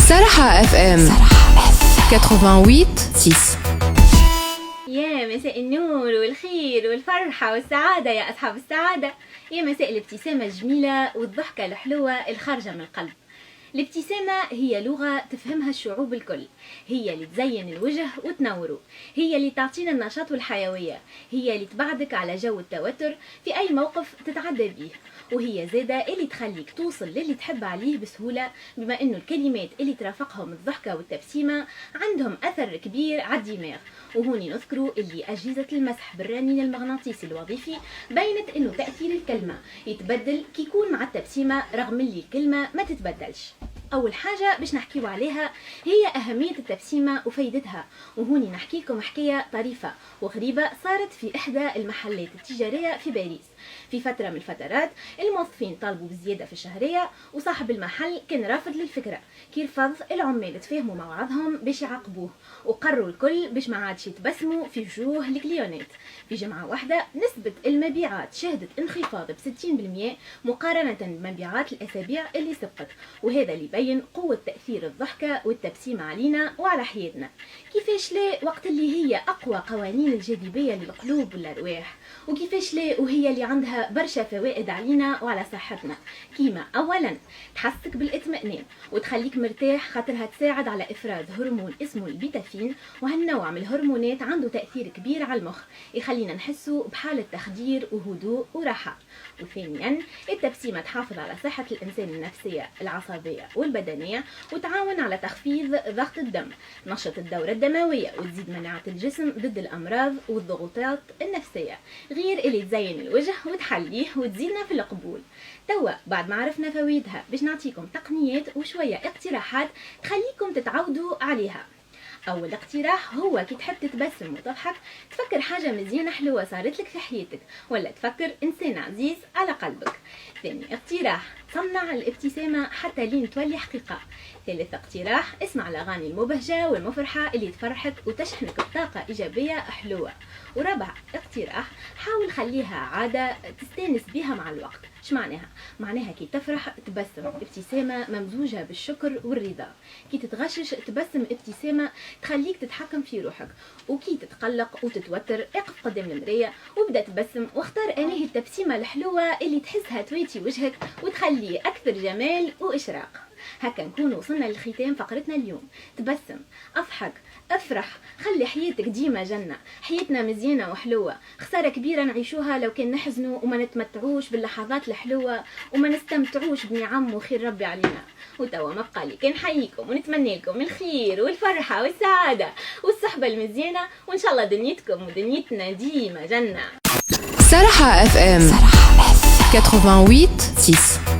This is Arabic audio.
صراحة اف ام 88.6. يا مساء النور والخير والفرحة والسعادة يا أصحاب السعادة، يا مساء الابتسامة الجميلة والضحكة الحلوة الخارجة من القلب. الابتسامة هي لغة تفهمها الشعوب الكل، هي اللي تزين الوجه وتنوره، هي اللي تعطينا النشاط والحيوية، هي اللي تبعدك على جو التوتر في أي موقف تتعدى بيه، وهي زادة اللي تخليك توصل للي تحب عليه بسهولة، بما انه الكلمات اللي ترافقهم الضحكة والتبسيمة عندهم اثر كبير على الدماغ. وهوني نذكروا اللي اجهزة المسح بالرنين المغناطيسي الوظيفي بينت انه تأثير الكلمة يتبدل كي يكون مع التبسيمة، رغم اللي الكلمة ما تتبدلش. اول حاجة باش نحكيو عليها هي اهمية التبسيمة وفايدتها، وهوني نحكيكم حكاية طريفة وغريبة صارت في احدى المحلات التجارية في باريس. في فترة من الفترات الموظفين طالبوا بزيادة في الشهرية، وصاحب المحل كان رافض للفكرة. كي رفض العمال تفاهموا مع بعضهم باش يعاقبوه، وقرروا الكل باش ما عادش يتبسموا في وجوه الكليونات. في جمعة واحدة نسبة المبيعات شهدت انخفاض ب60% مقارنة بمبيعات الأسابيع اللي سبقت، وهذا اللي يبين قوة تأثير الضحكة والتبسيمة علينا وعلى حياتنا. كيفاش لا وقت اللي هي أقوى قوانين الجاذبية للقلوب والأرواح، وكيفاش لا وهي اللي عندها برشا فوائد علينا وعلى صحتنا. كيما اولا تحسك بالاطمئنان وتخليك مرتاح، خاطرها تساعد على افراز هرمون اسمه البيتافين، وهالنوع من الهرمونات عنده تاثير كبير على المخ، يخلينا نحسوا بحاله تخدير وهدوء وراحه. وثانيا التبسيمه تحافظ على صحه الانسان النفسيه العصبيه والبدنيه، وتعاون على تخفيض ضغط الدم، نشط الدوره الدمويه، وتزيد مناعه الجسم ضد الامراض والضغوطات النفسيه، غير اللي تزين الوجه وتحليه وتزيدنا في القبول. توا بعد ما عرفنا فوائدها باش نعطيكم تقنيات وشوية اقتراحات تخليكم تتعودوا عليها. اول اقتراح هو كي تحب تتبسم وتضحك تفكر حاجة مزيانة حلوة صارت لك في حياتك، ولا تفكر انسان عزيز على قلبك. ثاني اقتراح صنع الابتسامة حتى لين تولي حقيقة. ثالث اقتراح اسمع الاغاني المبهجة والمفرحة اللي تفرحك وتشحنك بطاقة ايجابية حلوة. ورابع اقتراح حاول خليها عادة تستانس بها مع الوقت. ايش معناها؟ معناها كي تفرح تبسم ابتسامة ممزوجة بالشكر والرضا، كي تتغشش تبسم ابتسامة تخليك تتحكم في روحك، وكي تتقلق وتتوتر اقف قدام المراية وابدأ تبسم، واختار انهي التبسيمة الحلوة اللي تحسها تويتي وجهك وتخليه اكثر جمال واشراق. هكا نكون وصلنا لختام فقرتنا اليوم. تبسم، اضحك، افرح، خلي حياتك ديما جنة. حياتنا مزيانة وحلوة، خسارة كبيرة نعيشوها لو كان نحزنوا وما نتمتعوش باللحظات الحلوة وما نستمتعوش بنعم وخير ربي علينا. وتوا ما بقى لي كان نحييكم ونتمنى لكم الخير والفرحة والسعادة والصحبة المزيانة، وان شاء الله دنيتكم ودنيتنا ديما جنة. صراحة اف ام 88.6.